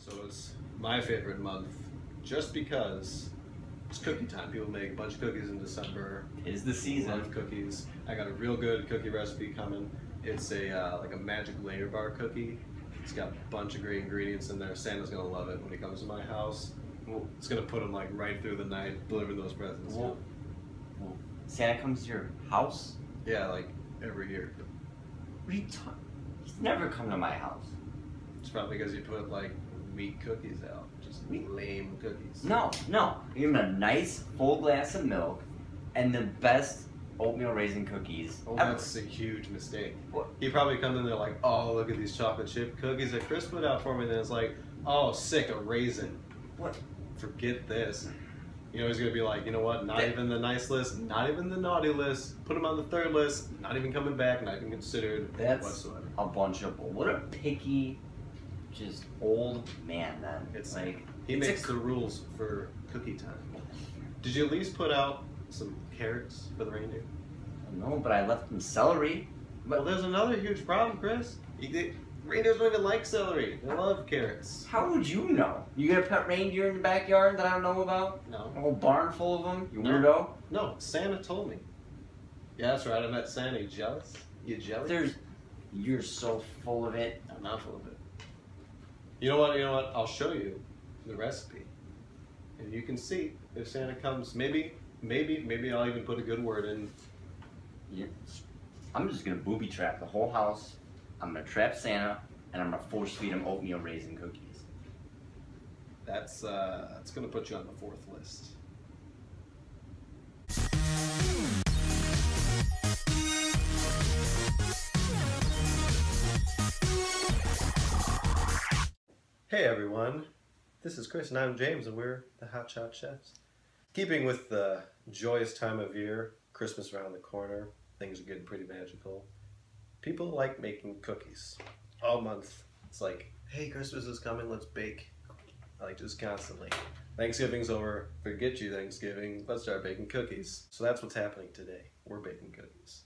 So it's my favorite month just because it's cookie time. People make a bunch of cookies in December. Tis the season. Love cookies. I got a real good cookie recipe coming. It's a like a magic layer bar cookie. It's got a bunch of great ingredients in there. Santa's gonna love it when he comes to my house. It's gonna put him like right through the night, deliver those presents. Well, Santa comes to your house? Yeah, like every year. What are you talking? He's never come to my house. It's probably because you put like weak cookies out, just lame cookies. No. You give him a nice full glass of milk and the best oatmeal raisin cookies Oh, ever. that's a huge mistake. What? He probably comes in there like, oh, look at these chocolate chip cookies that Chris put out for me. And then it's like, oh, sick, a raisin. What? Forget this. You know, he's going to be like, you know what? Not even the nice list, not even the naughty list. Put him on the third list. Not even coming back, not even considered That's whatsoever. a bunch of bull. What a picky, just old man then. It's like he it's makes the rules for cookie time. Did you at least put out some carrots for the reindeer? No, but I left him celery. Well, there's another huge problem, Chris. Reindeers don't even like celery. They love carrots. How would you know? You got a pet reindeer in the backyard that I don't know about? No. A whole barn full of them? You No. weirdo? No, Santa told me. Yeah, that's right. I met Santa. You jealous? You jealous? You're so full of it. I'm not full of it. You know what? I'll show you the recipe, and you can see if Santa comes. Maybe I'll even put a good word in. I'm just gonna booby trap the whole house. I'm gonna trap Santa, and I'm gonna force feed him oatmeal raisin cookies. That's gonna put you on the fourth list. Hey everyone, this is Chris and I'm James and we're the Hot Shot Chefs. Keeping with the joyous time of year, Christmas around the corner, things are getting pretty magical. People like making cookies all month. It's like, hey, Christmas is coming, let's bake. Like just constantly. Thanksgiving's over, forget you Thanksgiving, let's start baking cookies. So that's what's happening today, we're baking cookies.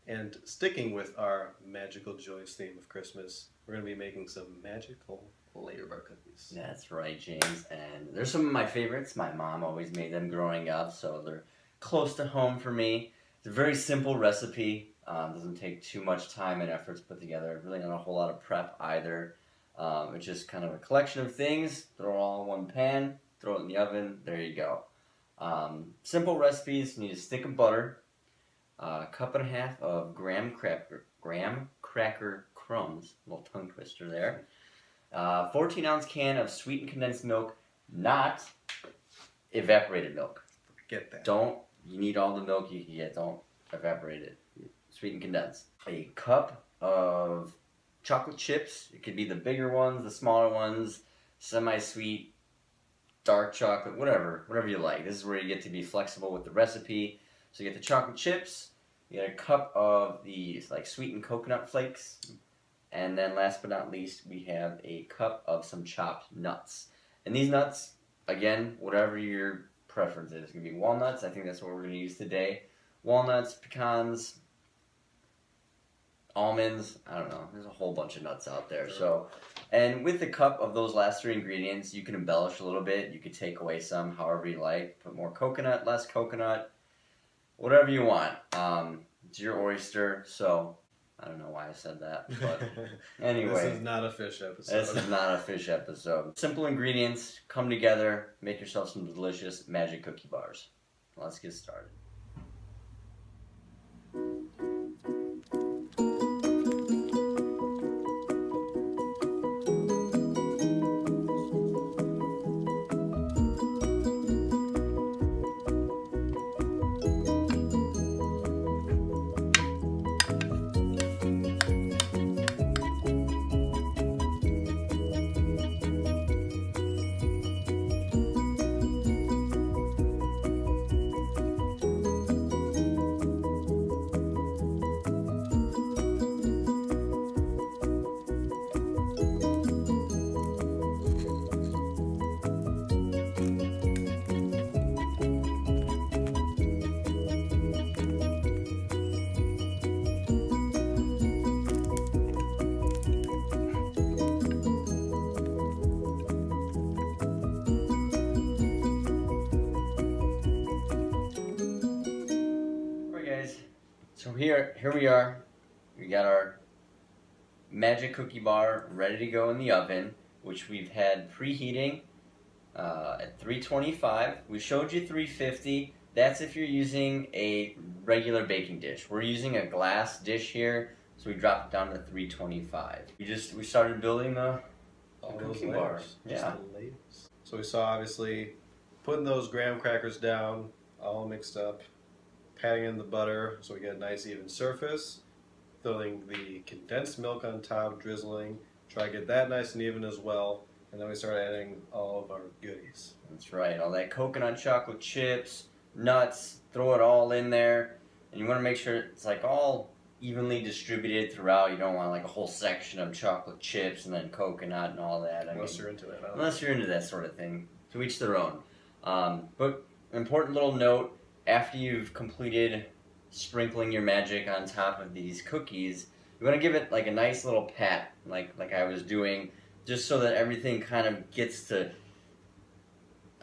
And sticking with our magical joyous theme of Christmas, we're gonna be making some magical layer bar cookies. That's right, James. And they're some of my favorites. My mom always made them growing up, so they're close to home for me. It's a very simple recipe. Doesn't take too much time and effort to put together. Really not a whole lot of prep either. It's just kind of a collection of things. Throw it all in one pan, throw it in the oven, there you go. Simple recipes. You need a stick of butter, a cup and a half of graham cracker crumbs, a little tongue twister there. 14-ounce can of sweetened condensed milk, not evaporated milk. Get that. You need all the milk you can get, don't evaporate it. Sweetened condensed. A cup of chocolate chips. It could be the bigger ones, the smaller ones, semi-sweet, dark chocolate, whatever you like. This is where you get to be flexible with the recipe. So you get the chocolate chips, you get a cup of these like sweetened coconut flakes, and then last but not least, we have a cup of some chopped nuts. And these nuts, again, whatever your preference is. It's going to be walnuts. I think that's what we're going to use today. Walnuts, pecans, almonds. I don't know. There's a whole bunch of nuts out there. So, and with the cup of those last three ingredients, you can embellish a little bit. You could take away some, however you like. Put more coconut, less coconut, whatever you want. It's your oyster. So, I don't know why I said that, but anyway. This is not a fish episode. This is not a fish episode. Simple ingredients, come together, make yourself some delicious magic cookie bars. Let's get started. here we are. We got our magic cookie bar ready to go in the oven, which we've had preheating at 325. We showed you 350. That's if you're using a regular baking dish. We're using a glass dish here, so we dropped it down to 325. We started building the All those cookie layers. bar. Just Yeah. the layers. So we saw obviously putting those graham crackers down, all mixed up, patting in the butter so we get a nice even surface, throwing the condensed milk on top, drizzling, try to get that nice and even as well, and then we start adding all of our goodies. That's right. All that coconut chocolate chips, nuts, throw it all in there. And you want to make sure it's like all evenly distributed throughout. You don't want like a whole section of chocolate chips and then coconut and all that. Unless you're into it. Unless you're into that sort of thing. To each their own. But an important little note, after you've completed sprinkling your magic on top of these cookies, you want to give it like a nice little pat, like I was doing, just so that everything kind of gets to,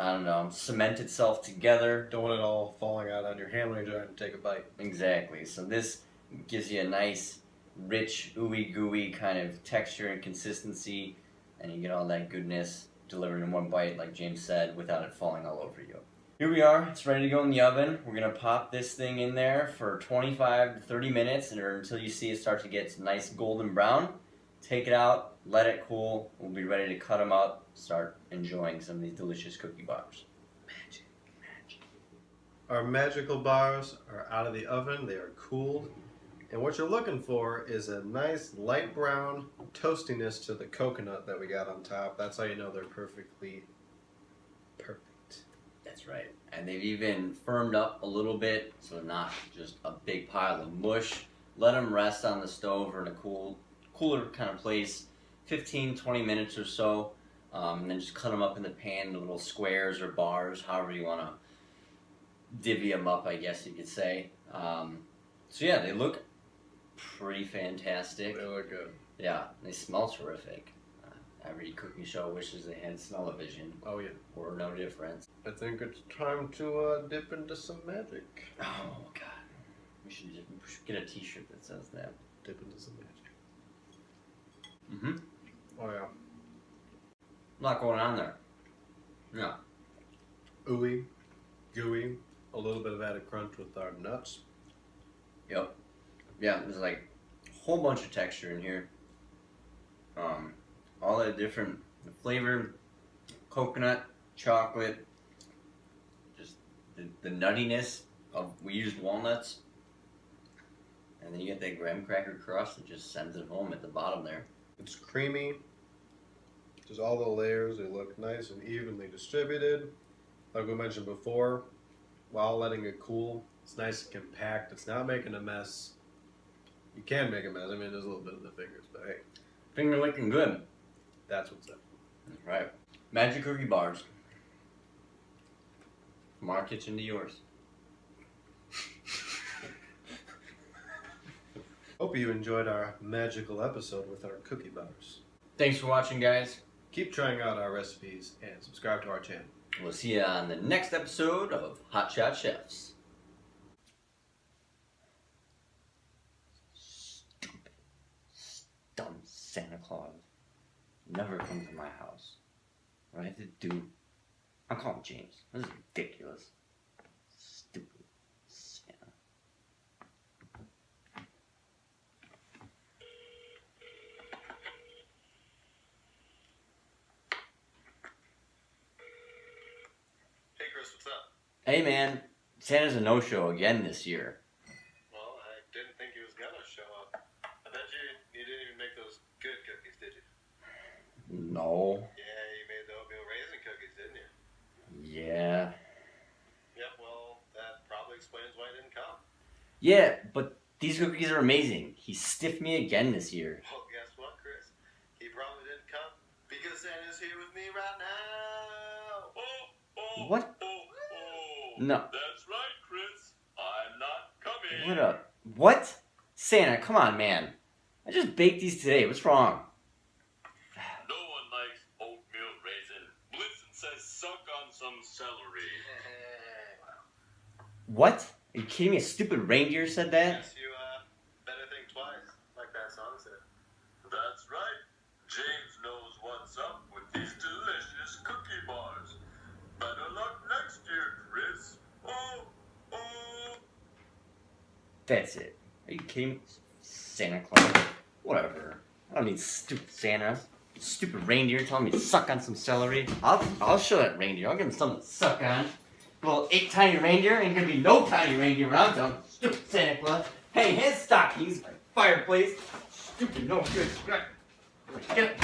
I don't know, cement itself together. Don't want it all falling out on your hand when you're trying to take a bite. Exactly. So this gives you a nice, rich, ooey gooey kind of texture and consistency, and you get all that goodness delivered in one bite, like James said, without it falling all over you. Here we are. It's ready to go in the oven. We're gonna pop this thing in there for 25 to 30 minutes, or until you see it start to get nice golden brown. Take it out, let it cool. We'll be ready to cut them up, start enjoying some of these delicious cookie bars. Magic. Our magical bars are out of the oven. They are cooled. And what you're looking for is a nice light brown toastiness to the coconut that we got on top. That's how you know they're perfectly perfect. That's right. And they've even firmed up a little bit, so they're not just a big pile of mush. Let them rest on the stove or in a cooler kind of place, 15, 20 minutes or so. And then just cut them up in the pan into little squares or bars, however you want to divvy them up, I guess you could say. So yeah, they look pretty fantastic. They look good. Yeah, they smell terrific. Every cooking show wishes they had smell-o-vision. Oh yeah. Or no difference. I think it's time to dip into some magic. Oh god, we should get a T-shirt that says that. Dip into some magic. Mm-hmm. Oh yeah. A lot going on there. Yeah. Ooey, gooey, a little bit of added crunch with our nuts. Yep. Yeah, there's like a whole bunch of texture in here. All that different flavor, coconut, chocolate, just the nuttiness of, we used walnuts. And then you get that graham cracker crust that just sends it home at the bottom there. It's creamy. Just all the layers, they look nice and evenly distributed. Like we mentioned before, while letting it cool, it's nice and compact. It's not making a mess. You can make a mess. I mean, there's a little bit in the fingers, but hey, Finger licking good. that's what's up. That's right. Magic cookie bars. From our kitchen to yours. Hope you enjoyed our magical episode with our cookie bars. Thanks for watching, guys. Keep trying out our recipes and subscribe to our channel. We'll see you on the next episode of Hot Shot Chefs. Stupid, dumb Santa Claus never comes to my house. What I have to do, I'm calling James. This is ridiculous. Stupid Santa. Hey Chris, what's up? Hey man, Santa's a no-show again this year. Well, I didn't think he was gonna show up. I bet you didn't even make those good cookies, did you? No. Yeah, you made the oatmeal raisin cookies, didn't you? Yeah. Yep, well, that probably explains why he didn't come. Yeah, but these cookies are amazing. He stiffed me again this year. Well, guess what, Chris? He probably didn't come because Santa's here with me right now. What? No. That's right, Chris. I'm not coming. What up? What? Santa, come on, man. I just baked these today. What's wrong? No one likes oatmeal raisin. Blitzen says suck on some celery. What? Are you kidding me? A stupid reindeer said that? Yes, you That's right. James knows what's up with these delicious cookie bars. Better luck next year, Chris. Oh, oh. That's it. Are you kidding me? Santa Claus? Whatever. I don't need stupid Santa. Stupid reindeer telling me to suck on some celery. I'll show that reindeer. I'll give him something to suck on. Little 8 tiny reindeer ain't gonna be no tiny reindeer when I'm done. Stupid Santa Claus. Hey, his stockings, my fireplace. Stupid no good. Get